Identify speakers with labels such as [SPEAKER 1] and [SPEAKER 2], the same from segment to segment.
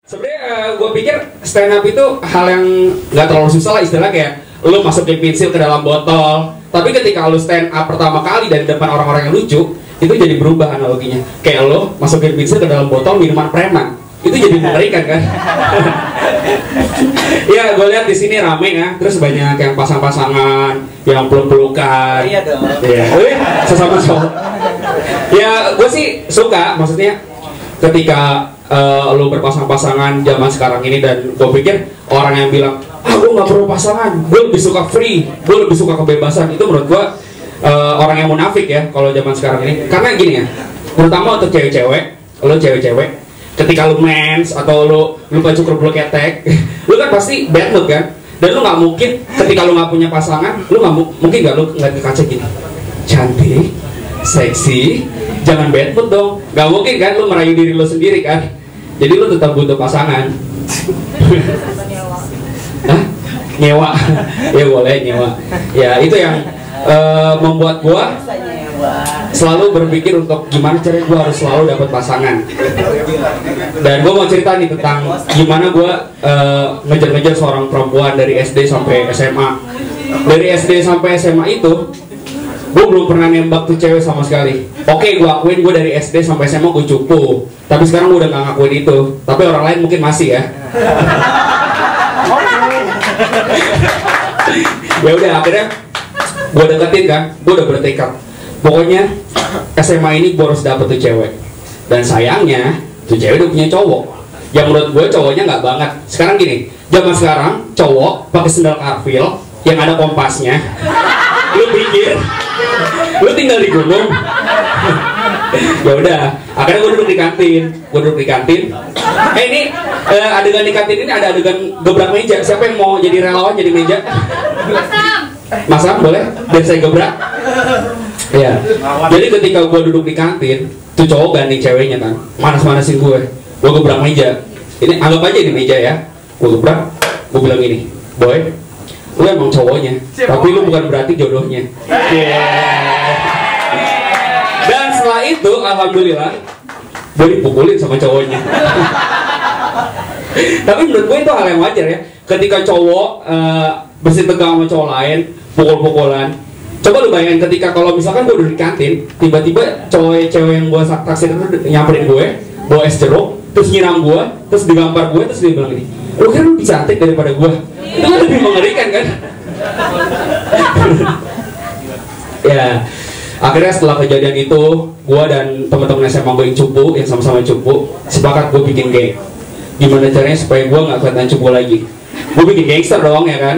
[SPEAKER 1] Sebenarnya gue pikir stand up itu hal yang nggak terlalu susah lah, istilah kayak lu masukin pensil ke dalam botol. Tapi ketika lu stand up pertama kali dari depan orang-orang yang lucu, itu jadi berubah analoginya. Kayak lu masukin pensil ke dalam botol minuman preman, itu jadi mengerikan kan? Ya gue lihat di sini rame ya, terus banyak yang pasang-pasangan, yang peluk-pelukan.
[SPEAKER 2] Iya dong.
[SPEAKER 1] Iya, sesama cowok. Ya gue sih suka, maksudnya ketika lo berpasang-pasangan zaman sekarang ini, dan gue pikir orang yang bilang gue nggak perlu pasangan, gue lebih suka free, gue lebih suka kebebasan, itu menurut gue orang yang munafik ya kalau zaman sekarang ini. Karena gini ya, terutama untuk cewek-cewek, lo cewek-cewek ketika lo mens atau lo lupa cukur bulu ketek lo kan pasti bad mood kan, dan lo nggak mungkin ketika lo nggak punya pasangan, lo nggak mungkin nggak lo ngeliat ke kaca gini cantik, seksi, jangan bad mood dong. Gak mungkin kan lu merayu diri lu sendiri kan. Jadi lu tetap butuh pasangan. Hah? Nyewa. Ya boleh nyewa. Ya itu yang membuat gua selalu berpikir untuk gimana caranya gua harus selalu dapat pasangan. Dan gua mau cerita nih tentang gimana gua ngejar-ngejar seorang perempuan dari SD sampai SMA. Dari SD sampai SMA itu gue belum pernah nembak tuh cewek sama sekali. Oke, gue akuin gue dari SD sampai SMA gue cupu. Tapi sekarang gue udah gak ngakuin itu. Tapi orang lain mungkin masih ya. Ya udah, akhirnya gue deketin kan. Gue udah bertekad, pokoknya SMA ini gue harus dapet tuh cewek. Dan sayangnya tuh cewek udah punya cowok yang menurut gue cowoknya nggak banget. Sekarang gini, zaman sekarang cowok pakai sendal karpil yang ada kompasnya. Lu pikir lu tinggal di gunung? Ya udah, akhirnya gue duduk di kantin. Ini adegan di kantin ini ada adegan gebrak meja. Siapa yang mau jadi relawan jadi meja? Masam boleh, biar saya gebrak. Ya, jadi ketika gue duduk di kantin, tuh cowok gandeng ceweknya kan, manas-manasin gue gebrak meja. Ini anggap aja ini meja ya, gue gebrak, gue bilang gini, boy, lu emang cowoknya, tapi lu bukan berarti jodohnya. Dan setelah itu, alhamdulillah, gue dipukulin sama cowoknya. Tapi menurut gue itu hal yang wajar ya. Ketika cowok bersih tegang sama cowok lain, pukul-pukulan. Coba lu bayangin ketika kalau misalkan gue duduk di kantin, tiba-tiba cewek yang gue taksir itu nyamperin gue, bawa es jeruk, terus nyiram gue, terus digampar gue, terus dia bilang gini, lu kan lebih cantik daripada gue. Itu kan lebih mengerikan kan? Ya, akhirnya setelah kejadian itu, gue dan teman-teman SMA gue yang sama-sama cupu, sepakat gue bikin geng. Gimana caranya supaya gue nggak kelihatan cupu lagi? Gue bikin gangster dong ya kan?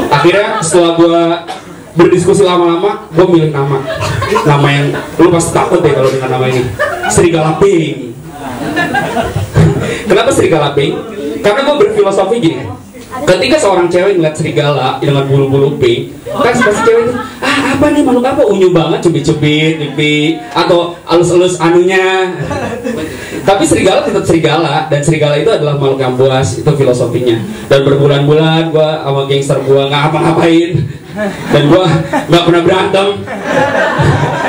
[SPEAKER 1] Akhirnya setelah gue berdiskusi lama-lama, gue milih nama yang lu pasti takut deh kalau dengar nama ini, Serigala Pink. Kenapa Serigala Pink? Karena gue berfilosofi gini, ketika seorang cewek ngeliat serigala dengan bulu-bulu pink, kan pasti cewek itu, apa nih makhluk apa, unyu banget, cubit-cubit, pipi, atau alus-alus anunya. Tapi serigala tetap serigala, dan serigala itu adalah makhluk yang buas, itu filosofinya. Dan berbulan-bulan gue sama gangster gue nggak apa-ngapain, dan gue nggak pernah berantem,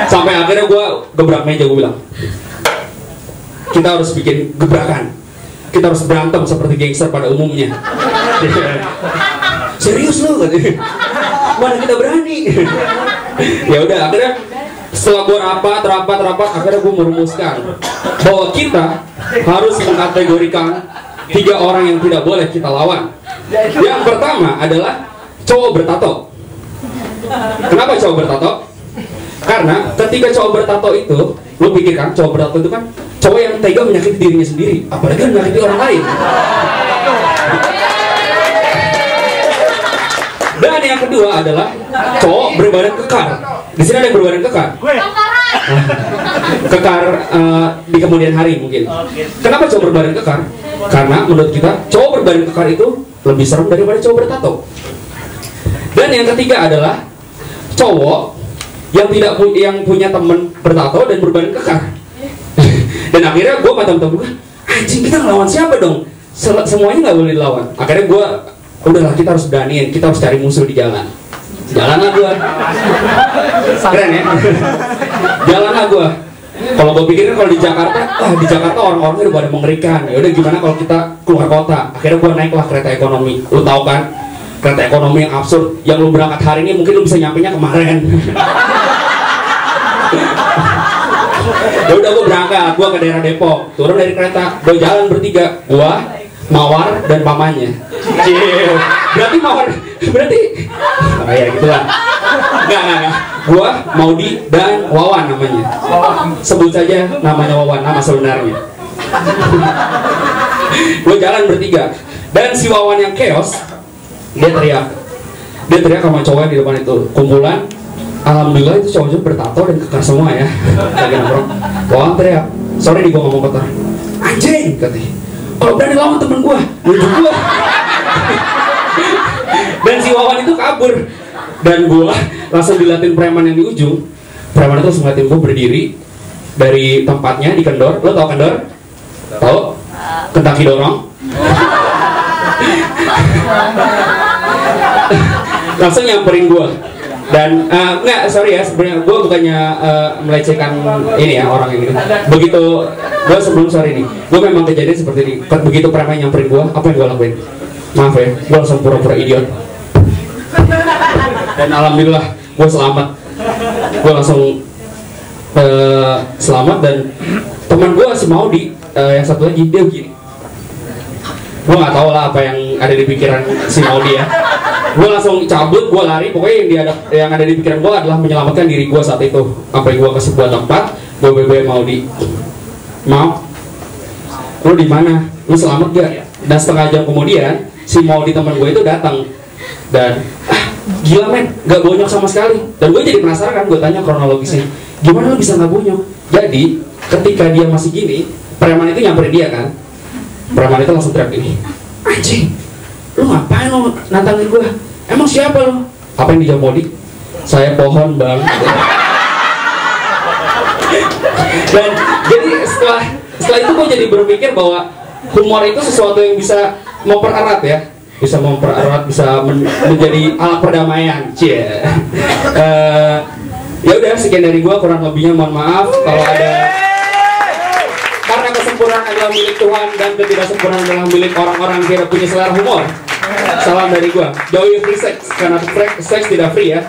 [SPEAKER 1] sampai akhirnya gue gebrak meja, gue bilang, kita harus bikin gebrakan, kita harus berantem seperti gangster pada umumnya. Serius lu? Mana kita berani? Ya udah, akhirnya setelah gue rapat, akhirnya gue merumuskan bahwa kita harus mengkategorikan 3 orang yang tidak boleh kita lawan. Yang pertama adalah cowok bertato. Kenapa cowok bertato? Karena ketika cowok bertato itu, lu pikirkan cowok bertato itu kan cowok yang tega menyakiti dirinya sendiri, apalagi menyakiti orang lain. Dan yang kedua adalah cowok berbadan kekar. Di sini ada yang berbadan kekar. Kekar di kemudian hari mungkin. Kenapa cowok berbadan kekar? Karena menurut kita cowok berbadan kekar itu lebih serem daripada cowok bertato. Dan yang ketiga adalah cowok yang punya temen bertato dan berbadan kekar. Dan akhirnya gue sama temen-temen gue, anjing, kita ngelawan siapa dong? Semuanya nggak boleh dilawan. Akhirnya gue, udahlah, kita harus beraniin, kita harus cari musuh di jalan. Jalan lah gue. Keren ya? Jalan lah gue. Kalau gue pikirin kalau di Jakarta orang-orangnya udah pada mengerikan. Ya udah gimana kalau kita keluar kota? Akhirnya gue naiklah kereta ekonomi. Lu tahu kan? Kereta ekonomi yang absurd, yang lu berangkat hari ini mungkin lu bisa nyampenya kemarin. Ya udah gue berangkat, gue ke daerah Depok, turun dari kereta, gue jalan bertiga, gue, Mawar dan pamannya. Berarti Mawar, berarti, ya gitulah. Enggak. Gue, Maudi dan Wawan namanya. Sebut saja namanya Wawan, nama sebenarnya. Gue jalan bertiga, dan si Wawan yang chaos, dia teriak sama cowok di depan itu, kumpulan. Alhamdulillah itu cowok-cowok bertato dan kekar semua ya. Lagi nongkrong. Wawan teriak, sorry nih gue ngomong kotor. Anjing katanya. Kalau berani lawan temen gue, nunjuk gue. Dan si Wawan itu kabur. Dan gue langsung dilatin preman yang di ujung. Preman itu langsung ngeliatin gue berdiri dari tempatnya di kendor. Lo tau kendor? Tau? Kendaki dorong. Langsung nyamperin gue. Dan enggak, sorry ya, sebenarnya gue bukannya melecehkan ini ya orang yang ini. Begitu gue sebelum sore ini, gue memang kejadian seperti ini. Begitu preman nyamperin gue, apa yang gue lakuin? Maaf ya, gue langsung pura-pura idiot. Dan alhamdulillah gue selamat. Gue langsung selamat. Dan teman gue si Maudi, yang satu lagi dia begini. Gue nggak tahu lah apa yang ada di pikiran si Maudi ya. Gue langsung cabut, gue lari. Pokoknya yang ada di pikiran gue adalah menyelamatkan diri gue saat itu. Sampai gue ke sebuah tempat, gue BBM Maudi. Mau? Lu di mana? Lu selamat gak? Dan setengah jam kemudian si Maudi teman gue itu datang. Dan gila men, gak bonyok sama sekali. Dan gue jadi penasaran kan, gue tanya kronologisnya, gimana lu bisa gak bonyok? Jadi ketika dia masih gini, preman itu nyamperin dia kan. Preman itu langsung teriak gini, anjing, lu ngapain lu nantangin gue? Emang siapa lu? Apa yang dijawab Maudi? Saya pohon bang. Dan jadi setelah itu gue jadi berpikir bahwa humor itu sesuatu yang bisa mempererat ya, bisa mempererat, bisa menjadi alat perdamaian. Cie. Ya udah, sekian dari gue, kurang lebihnya mohon maaf kalau ada. Karena kesempurnaan adalah milik Tuhan dan ketidaksempurnaan adalah milik orang-orang yang tidak punya selera humor. Salam dari gua. Jauhi free sex, karena seks tidak free ya.